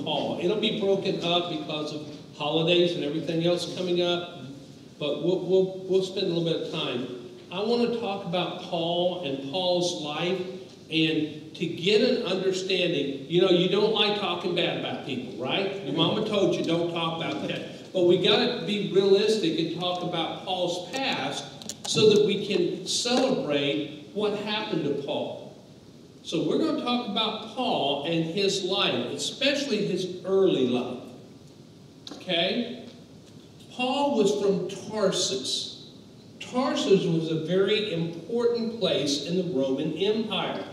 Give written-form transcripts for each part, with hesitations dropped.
Paul. It'll be broken up because of holidays and everything else coming up, but we'll spend a little bit of time. I want to talk about Paul and Paul's life, and to get an understanding. You know, you don't like talking bad about people, right? Your mama told you don't talk about that. But we got to be realistic and talk about Paul's past so that we can celebrate what happened to Paul. So we're going to talk about Paul and his life, especially his early life. Okay? Paul was from Tarsus. Tarsus was a very important place in the Roman Empire.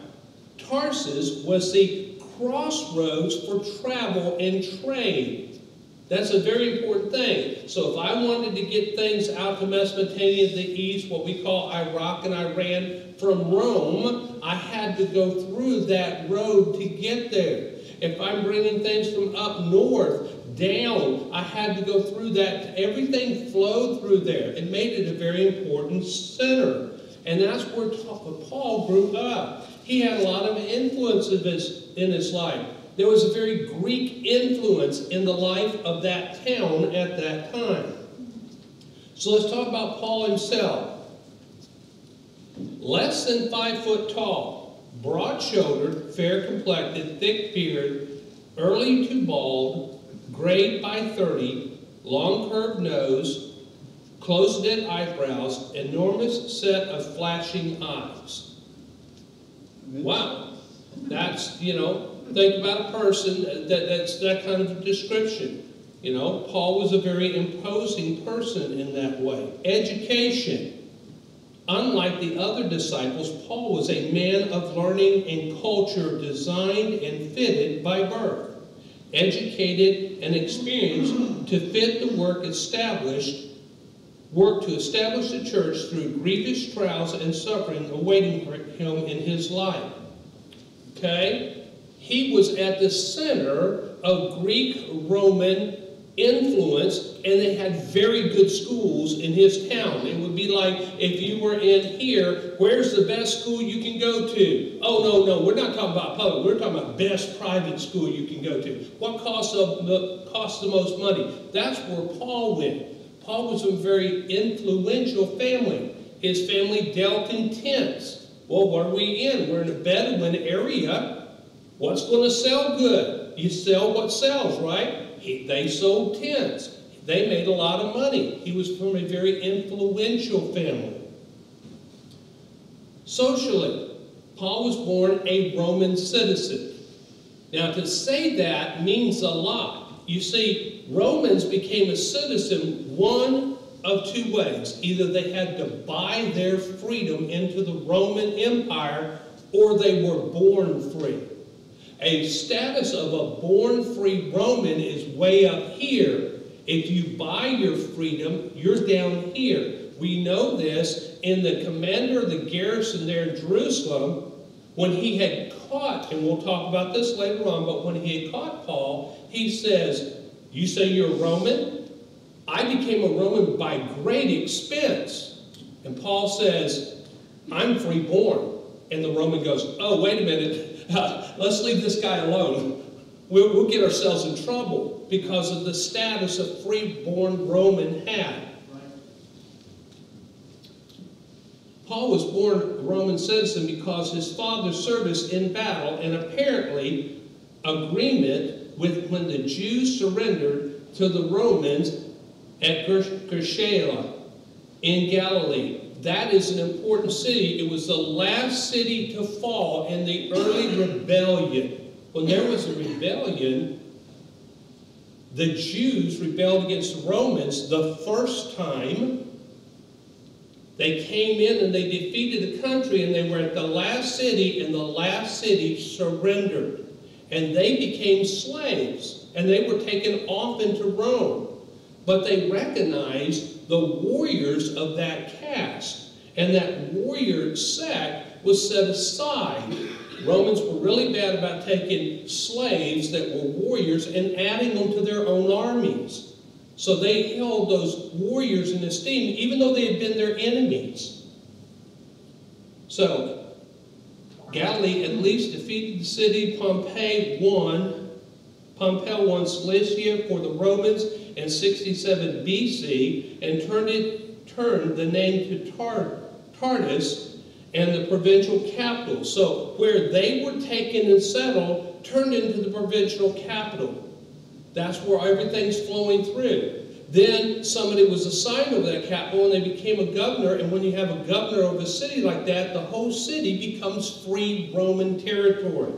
Tarsus was the crossroads for travel and trade. That's a very important thing. So if I wanted to get things out to Mesopotamia, the east, what we call Iraq and Iran, from Rome, I had to go through that road to get there. If I'm bringing things from up north, down, I had to go through that. Everything flowed through there. It made it a very important center. And that's where Paul grew up. He had a lot of influences in his life. There was a very Greek influence in the life of that town at that time. So let's talk about Paul himself. Less than 5 foot tall, broad-shouldered, fair-complected, thick beard, early to bald, grayed by 30, long curved nose, close-knit eyebrows, enormous set of flashing eyes. Wow. That's, you know, think about a person that's that kind of a description. You know, Paul was a very imposing person in that way. Education. Unlike the other disciples, Paul was a man of learning and culture, designed and fitted by birth, educated and experienced to fit the work to establish the church through grievous trials and suffering awaiting him in his life. Okay? He was at the center of Greek-Roman influence, and they had very good schools in his town. It would be like if you were in here, where's the best school you can go to? Oh, no, we're not talking about public. We're talking about best private school you can go to. What costs the most money? That's where Paul went. Paul was from a very influential family. His family dealt in tents. Well, what are we in? We're in a Bedouin area. What's going to sell good? You sell what sells, right? They sold tents. They made a lot of money. He was from a very influential family. Socially, Paul was born a Roman citizen. Now, to say that means a lot. You see, Romans became a citizen one of two ways. Either they had to buy their freedom into the Roman Empire, or they were born free. A status of a born-free Roman is way up here. If you buy your freedom, you're down here. We know this in the commander of the garrison there in Jerusalem, when he had caught, and we'll talk about this later on, but when he had caught Paul, he says, "You say you're a Roman? I became a Roman by great expense." And Paul says, "I'm free-born." And the Roman goes, "Oh, wait a minute. Let's leave this guy alone. We'll get ourselves in trouble," because of the status a free-born Roman had. Paul was born a Roman citizen because his father's service in battle and apparently agreement with when the Jews surrendered to the Romans at Geraselia in Galilee. That is an important city. It was the last city to fall in the early rebellion. When there was a rebellion, the Jews rebelled against the Romans the first time. They came in and they defeated the country, and they were at the last city, and the last city surrendered. And they became slaves, and they were taken off into Rome. But they recognized the warriors of that caste, and that warrior sect was set aside. Romans were really bad about taking slaves that were warriors and adding them to their own armies. So they held those warriors in esteem, even though they had been their enemies. So Galilee at least defeated the city. Pompey won. Pompey won Cilicia for the Romans in 67 BC and turned the name to Tardis and the provincial capital. So where they were taken and settled turned into the provincial capital. That's where everything's flowing through. Then somebody was assigned over that capital and they became a governor, and when you have a governor of a city like that, the whole city becomes free Roman territory.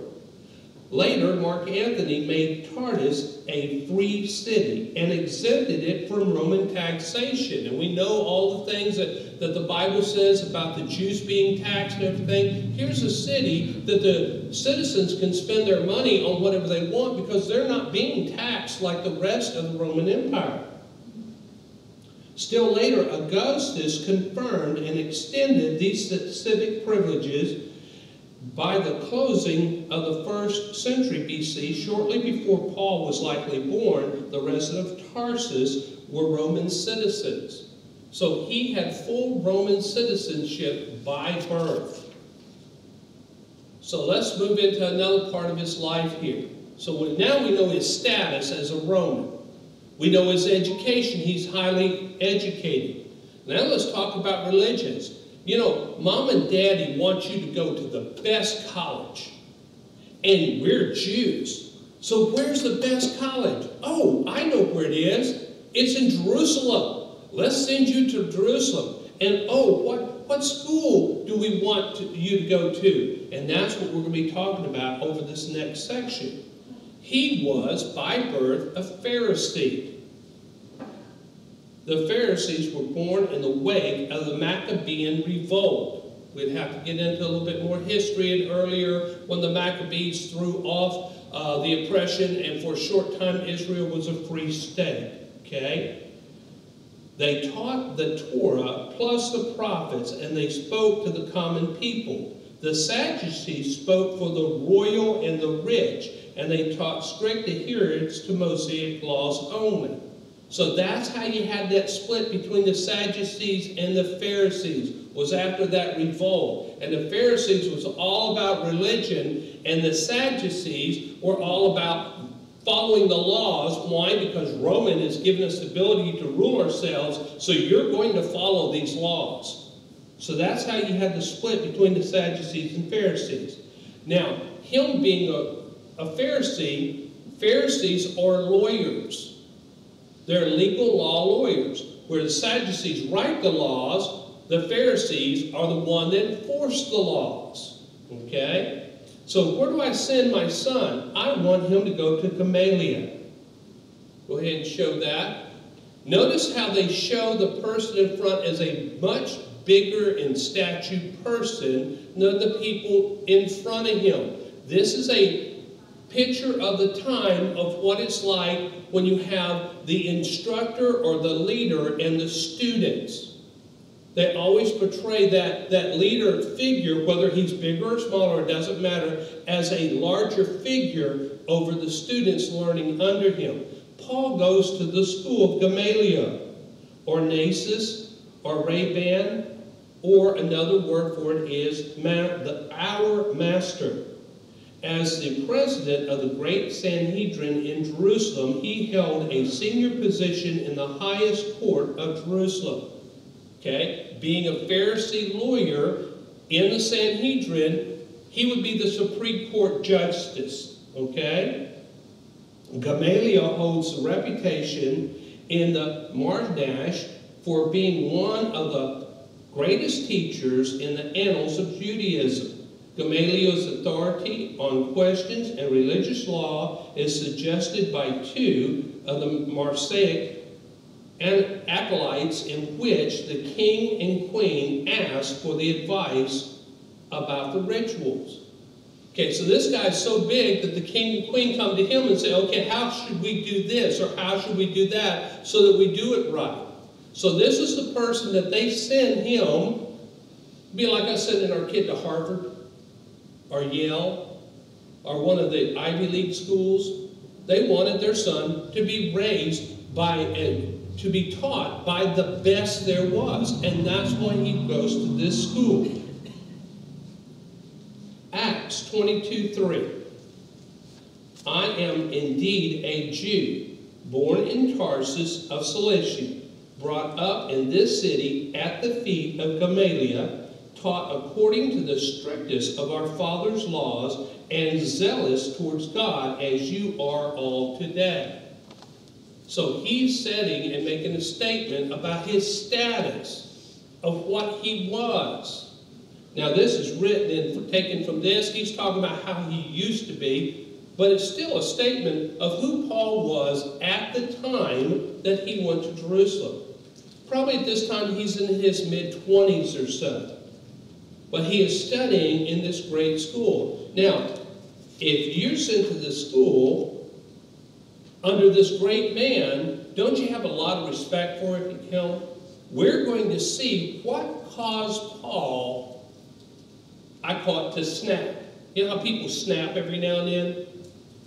Later, Mark Antony made Tardis a free city and exempted it from Roman taxation. And we know all the things that the Bible says about the Jews being taxed and everything. Here's a city that the citizens can spend their money on whatever they want because they're not being taxed like the rest of the Roman Empire. Still later, Augustus confirmed and extended these civic privileges by the closing of the 1st century BC. Shortly before Paul was likely born, the residents of Tarsus were Roman citizens. So he had full Roman citizenship by birth. So let's move into another part of his life here. So now we know his status as a Roman. We know his education. He's highly educated. Now let's talk about religions. You know, Mom and Daddy want you to go to the best college. And we're Jews. So where's the best college? Oh, I know where it is. It's in Jerusalem. Let's send you to Jerusalem. And oh, what school do we want you to go to? And that's what we're going to be talking about over this next section. He was, by birth, a Pharisee. The Pharisees were born in the wake of the Maccabean revolt. We'd have to get into a little bit more history. And earlier, when the Maccabees threw off the oppression, and for a short time, Israel was a free state. Okay? They taught the Torah plus the prophets, and they spoke to the common people. The Sadducees spoke for the royal and the rich, and they taught strict adherence to Mosaic laws only. So that's how you had that split between the Sadducees and the Pharisees, was after that revolt. And the Pharisees was all about religion, and the Sadducees were all about following the laws. Why? Because Roman has given us the ability to rule ourselves, so you're going to follow these laws. So that's how you had the split between the Sadducees and Pharisees. Now, him being a Pharisee, Pharisees are lawyers. They're legal law lawyers. Where the Sadducees write the laws, the Pharisees are the one that enforce the laws. Okay? So where do I send my son? I want him to go to Gamaliel. Go ahead and show that. Notice how they show the person in front as a much bigger in stature person than the people in front of him. This is a picture of the time of what it's like when you have the instructor or the leader and the students. They always portray that leader figure, whether he's bigger or smaller, it doesn't matter, as a larger figure over the students learning under him. Paul goes to the school of Gamaliel, or Nasus, or Rabban, or another word for it is our master. As the president of the great Sanhedrin in Jerusalem, he held a senior position in the highest court of Jerusalem. Okay? Being a Pharisee lawyer in the Sanhedrin, he would be the Supreme Court justice. Okay? Gamaliel holds the reputation in the Mardash for being one of the greatest teachers in the annals of Judaism. Gamaliel's authority on questions and religious law is suggested by two of the Marsaic acolytes, in which the king and queen asked for the advice about the rituals. Okay, so this guy's so big that the king and queen come to him and say, okay, how should we do this or how should we do that so that we do it right? So this is the person that they send him, be like I sending our kid to Harvard, or Yale, or one of the Ivy League schools. They wanted their son to be raised by and to be taught by the best there was, and that's why he goes to this school. Acts 22:3. I am indeed a Jew, born in Tarsus of Cilicia, brought up in this city at the feet of Gamaliel, taught according to the strictest of our fathers' laws, and zealous towards God as you are all today. So he's setting and making a statement about his status of what he was. Now this is written and taken from this. He's talking about how he used to be, but it's still a statement of who Paul was at the time that he went to Jerusalem. Probably at this time he's in his mid-20s or so. But he is studying in this great school. Now, if you're sent to this school under this great man, don't you have a lot of respect for him? We're going to see what caused Paul, I call it, to snap. You know how people snap every now and then?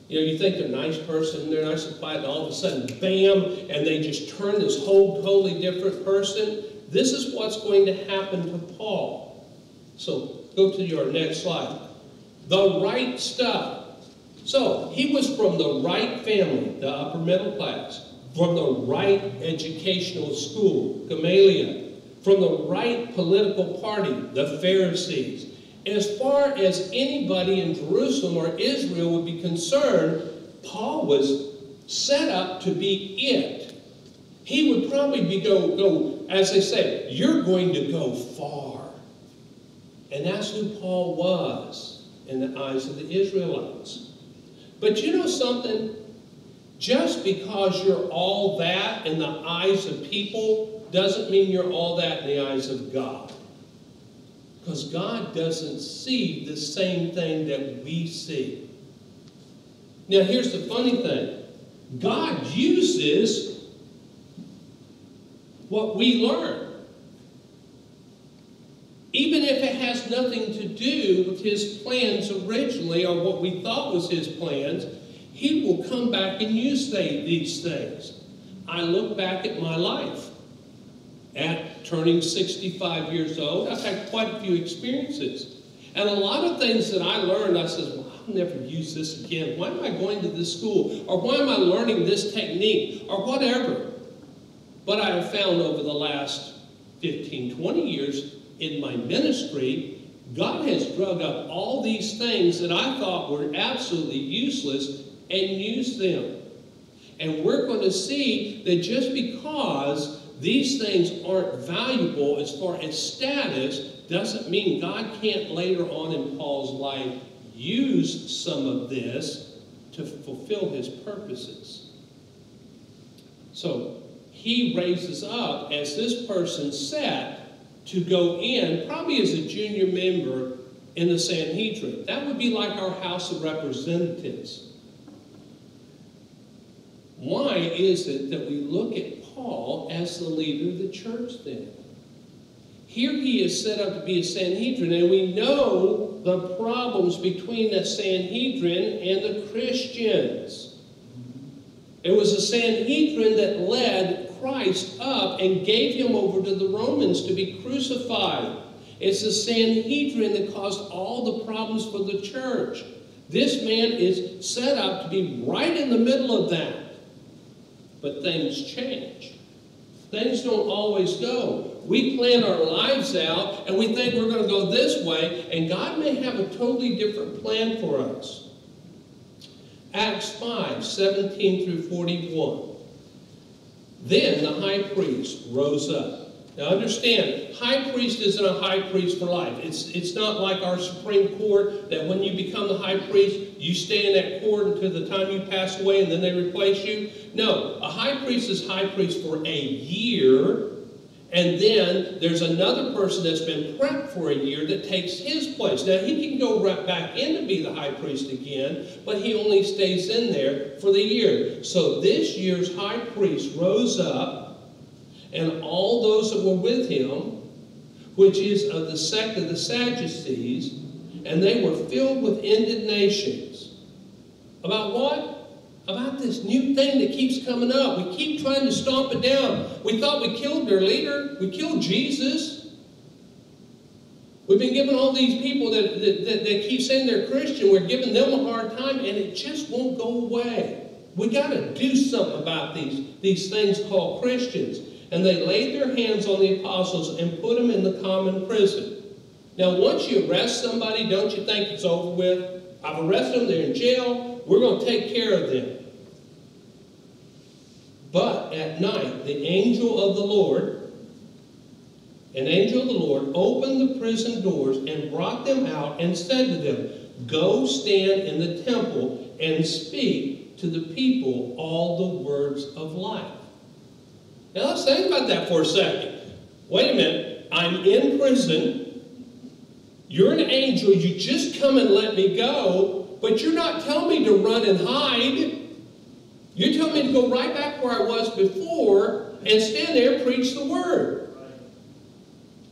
You know, you think they're a nice person, they're nice and quiet, and all of a sudden, bam, and they just turn this whole totally different person. This is what's going to happen to Paul. So, go to your next slide. The right stuff. So, he was from the right family, the upper middle class, from the right educational school, Gamaliel, from the right political party, the Pharisees. As far as anybody in Jerusalem or Israel would be concerned, Paul was set up to be it. He would probably go, as they say, you're going to go far. And that's who Paul was in the eyes of the Israelites. But you know something? Just because you're all that in the eyes of people doesn't mean you're all that in the eyes of God. Because God doesn't see the same thing that we see. Now here's the funny thing. God uses what we learn. Even if it has nothing to do with his plans originally, or what we thought was his plans, he will come back and use these things. I look back at my life. At turning 65 years old, I've had quite a few experiences. And a lot of things that I learned, I said, well, I'll never use this again. Why am I going to this school? Or why am I learning this technique? Or whatever. But I have found over the last 15, 20 years in my ministry, God has drug up all these things that I thought were absolutely useless and used them. And we're going to see that just because these things aren't valuable as far as status doesn't mean God can't later on in Paul's life use some of this to fulfill his purposes. So he raises up as this person set to go in, probably as a junior member in the Sanhedrin. That would be like our House of Representatives. Why is it that we look at Paul as the leader of the church then? Here he is set up to be a Sanhedrin, and we know the problems between the Sanhedrin and the Christians. It was a Sanhedrin that led Christ up and gave him over to the Romans to be crucified. It's the Sanhedrin that caused all the problems for the church. This man is set up to be right in the middle of that. But things change. Things don't always go. We plan our lives out and we think we're going to go this way, and God may have a totally different plan for us. Acts 5, 17 through 41. Then the high priest rose up. Now understand, high priest isn't a high priest for life. It's not like our Supreme Court that when you become the high priest, you stay in that court until the time you pass away and then they replace you. No, a high priest is high priest for a year, and then there's another person that's been prepped for a year that takes his place. Now he can go right back in to be the high priest again, but he only stays in there for the year. So this year's high priest rose up, and all those that were with him, which is of the sect of the Sadducees, and they were filled with indignations. About what? About this new thing that keeps coming up. We keep trying to stomp it down. We thought we killed their leader. We killed Jesus. We've been giving all these people that keep saying they're Christian, we're giving them a hard time, and it just won't go away. We got to do something about these things called Christians. And they laid their hands on the apostles and put them in the common prison. Now, once you arrest somebody, don't you think it's over with? I've arrested them, they're in jail, we're going to take care of them. But at night, an angel of the Lord opened the prison doors and brought them out and said to them, "Go stand in the temple and speak to the people all the words of life." Now let's think about that for a second. Wait a minute, I'm in prison. You're an angel, you just come and let me go, but you're not telling me to run and hide. You're telling me to go right back where I was before and stand there and preach the word.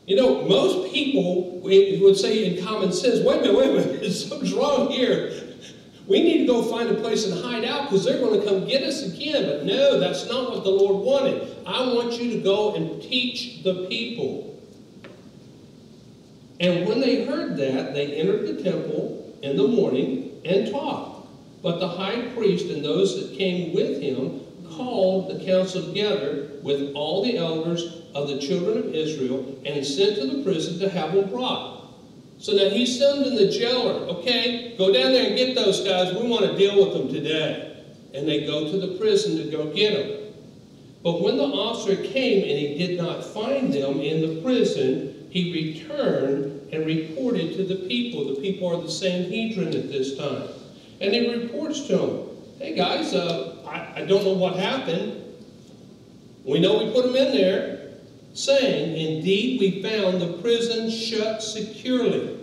You know, most people would say in common sense, wait a minute, something's wrong here. We need to go find a place and hide out because they're going to come get us again. But no, that's not what the Lord wanted. I want you to go and teach the people. And when they heard that, they entered the temple in the morning and taught. But the high priest and those that came with him called the council together with all the elders of the children of Israel and sent to the prison to have them brought. So now he's sending the jailer, okay, go down there and get those guys. We want to deal with them today. And they go to the prison to go get them. But when the officer came and he did not find them in the prison, he returned and reported to the people. The people are the Sanhedrin at this time. And he reports to them, hey guys, I don't know what happened. We know we put them in there. Saying, indeed, we found the prison shut securely,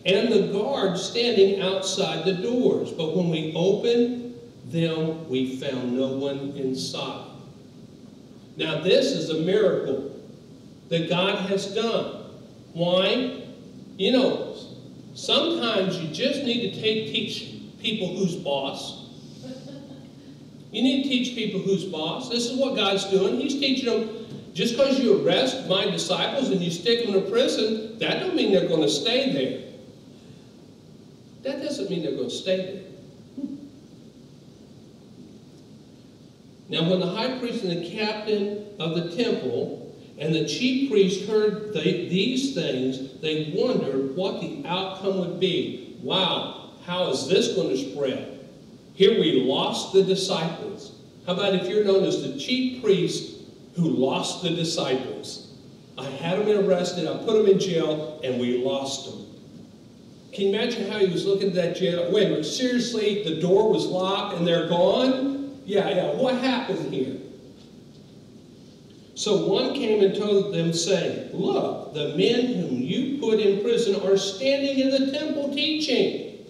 and the guards standing outside the doors. But when we opened them, we found no one inside. Now, this is a miracle that God has done. Why? You know, sometimes you just need to teach people who's boss. You need to teach people who's boss. This is what God's doing. He's teaching them. Just because you arrest my disciples and you stick them in a prison, that don't mean they're going to stay there. That doesn't mean they're going to stay there. Now when the high priest and the captain of the temple and the chief priest heard these things, they wondered what the outcome would be. Wow, how is this going to spread? Here we lost the disciples. How about if you're known as the chief priest who lost the disciples? I had them arrested, I put them in jail, and we lost them. Can you imagine how he was looking at that jail? Wait a minute, seriously, the door was locked and they're gone? Yeah, what happened here? So one came and told them, saying, look, the men whom you put in prison are standing in the temple teaching.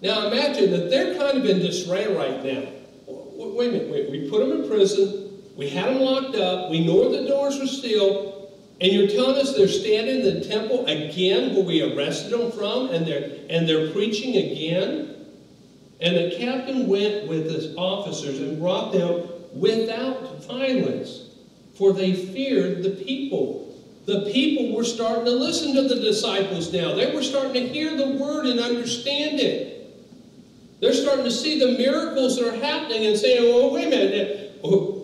Now imagine that they're kind of in disarray right now. Wait a minute, we put them in prison, we had them locked up, we know the doors were sealed, and you're telling us they're standing in the temple again where we arrested them from, and they're preaching again? And the captain went with his officers and brought them without violence, for they feared the people. The people were starting to listen to the disciples now. They were starting to hear the word and understand it. They're starting to see the miracles that are happening and saying, well, wait a minute.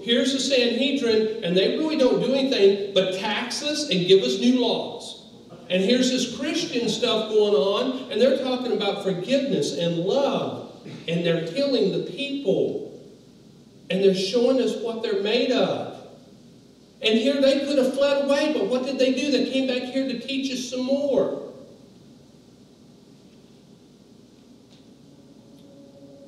Here's the Sanhedrin, and they really don't do anything but tax us and give us new laws. And here's this Christian stuff going on, and they're talking about forgiveness and love, and they're healing the people, and they're showing us what they're made of. And here they could have fled away, but what did they do? They came back here to teach us some more.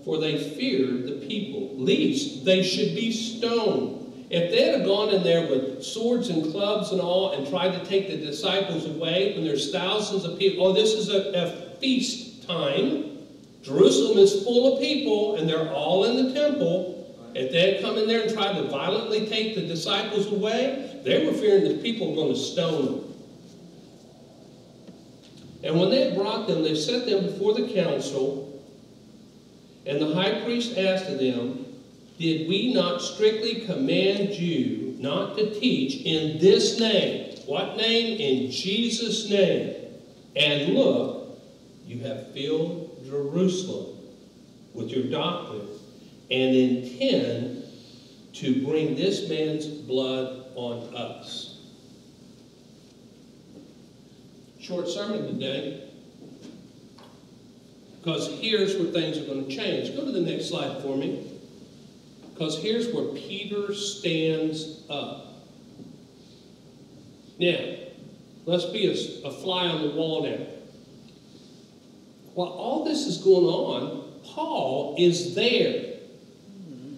For they feared the people, lest they should be stoned. If they had gone in there with swords and clubs and all and tried to take the disciples away, when there's thousands of people, oh, this is a feast time. Jerusalem is full of people, and they're all in the temple. If they had come in there and tried to violently take the disciples away, they were fearing that people were going to stone them. And when they had brought them, they set them before the council. And the high priest asked of them, did we not strictly command you not to teach in this name? What name? In Jesus' name. And look, you have filled Jerusalem with your doctrine and intend to bring this man's blood on us. Short sermon today, because here's where things are going to change. Go to the next slide for me. Because here's where Peter stands up. Now, let's be a fly on the wall now. While all this is going on, Paul is there.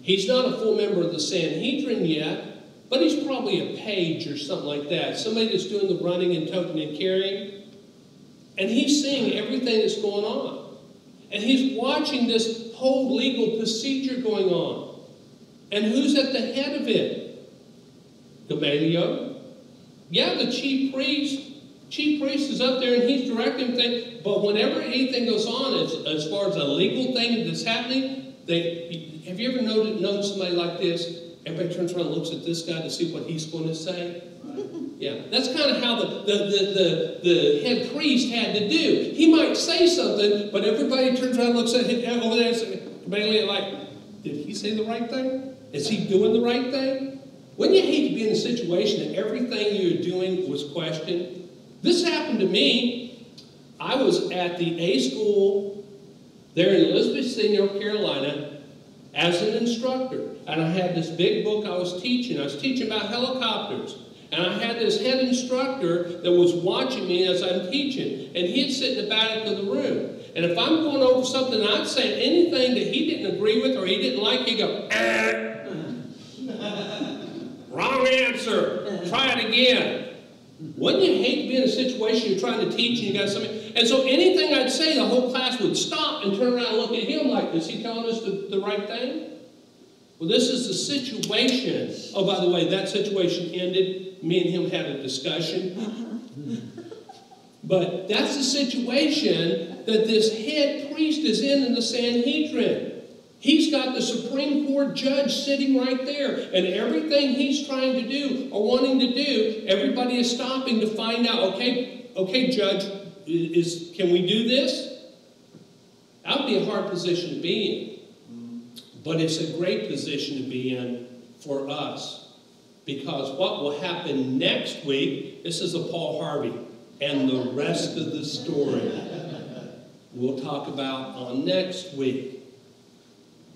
He's not a full member of the Sanhedrin yet, but he's probably a page or something like that. Somebody that's doing the running and toting and carrying. And he's seeing everything that's going on. And he's watching this whole legal procedure going on. And who's at the head of it? Gamaliel. Yeah, the chief priest. Chief priest is up there and he's directing things. But whenever anything goes on, as far as a legal thing that's happening, have you ever known somebody like this? Everybody turns around and looks at this guy to see what he's going to say. Yeah, that's kind of how the head priest had to do. He might say something, but everybody turns around and looks at him over there and says, like, did he say the right thing? Is he doing the right thing? Wouldn't you hate to be in a situation that everything you're doing was questioned? This happened to me. I was at the A school there in Elizabeth City, North Carolina, as an instructor. And I had this big book I was teaching. I was teaching about helicopters. And I had this head instructor that was watching me as I'm teaching. And he'd sit in the back of the room. And if I'm going over something, I'd say anything that he didn't agree with or he didn't like, he'd go, wrong answer. Try it again. Wouldn't you hate to be in a situation you're trying to teach and you got something? And so anything I'd say, the whole class would stop and turn around and look at him like, is he telling us the right thing? Well, this is the situation. Oh, by the way, that situation ended. Me and him had a discussion. But that's the situation that this head priest is in the Sanhedrin. He's got the Supreme Court judge sitting right there. And everything he's trying to do or wanting to do, everybody is stopping to find out, okay, judge, can we do this? That would be a hard position to be in. But it's a great position to be in for us. Because what will happen next week, this is a Paul Harvey, and the rest of the story we'll talk about on next week.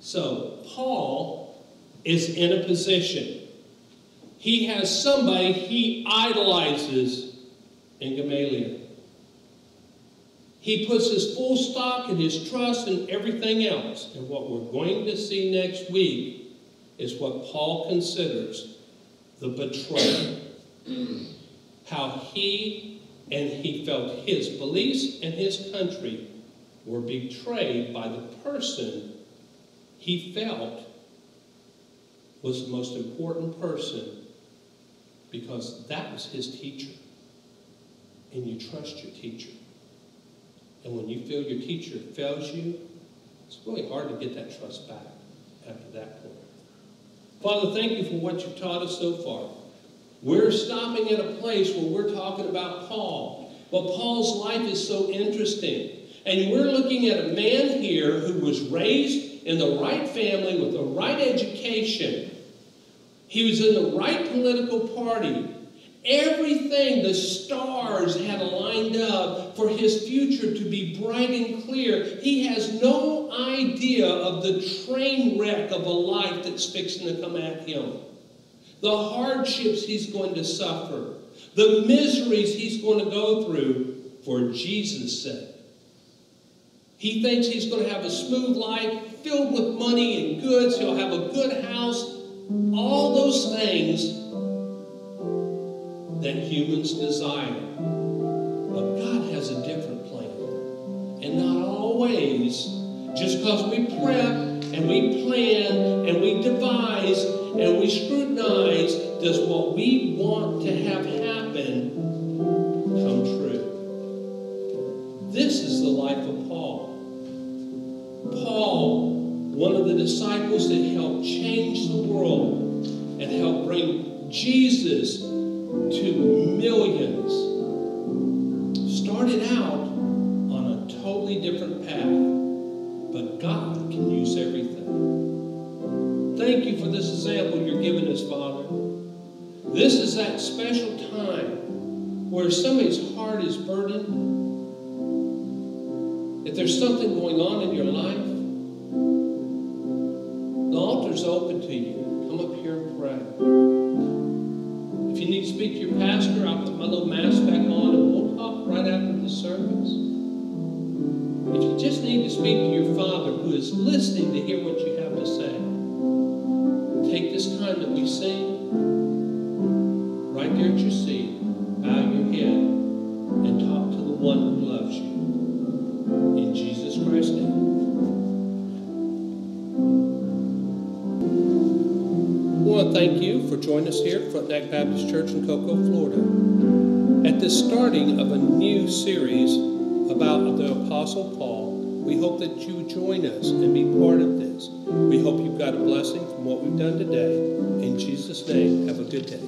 So, Paul is in a position. He has somebody he idolizes in Gamaliel. He puts his full stock and his trust in everything else. And what we're going to see next week is what Paul considers the betrayal. How he felt his beliefs and his country were betrayed by the person he felt was the most important person, because that was his teacher. And you trust your teacher. And when you feel your teacher fails you, it's really hard to get that trust back after that point. Father, thank you for what you've taught us so far. We're stopping at a place where we're talking about Paul. But Paul's life is so interesting. And we're looking at a man here who was raised in the right family with the right education. He was in the right political party. Everything, the stars had lined up for his future to be bright and clear. He has no idea of the train wreck of a life that's fixing to come at him. The hardships he's going to suffer. The miseries he's going to go through for Jesus' sake. He thinks he's going to have a smooth life filled with money and goods. He'll have a good house. All those things that humans desire. But God has a different plan. And not always, just because we prep and we plan and we devise and we scrutinize, does what we want to have happen come true. This is the life of Paul. Paul, one of the disciples that helped change the world and helped bring Jesus to millions started out on a totally different path, but God can use everything. Thank you for this example you're giving us, Father. This is that special time where somebody's heart is burdened. If there's something going on in your life, the altar's open to you. Come up here and pray. If you need to speak to your pastor, I'll put my little mask back on and we'll talk right after the service. If you just need to speak to your Father who is listening to hear what you have to say, take this time that we sing, right there at your seat, bow your head, and talk to the one who loves you. In Jesus Christ's name. I want to thank you for joining us here at Frontenac Baptist Church in Cocoa, Florida, at the starting of a new series about the Apostle Paul. We hope that you join us and be part of this. We hope you've got a blessing from what we've done today. In Jesus' name, have a good day.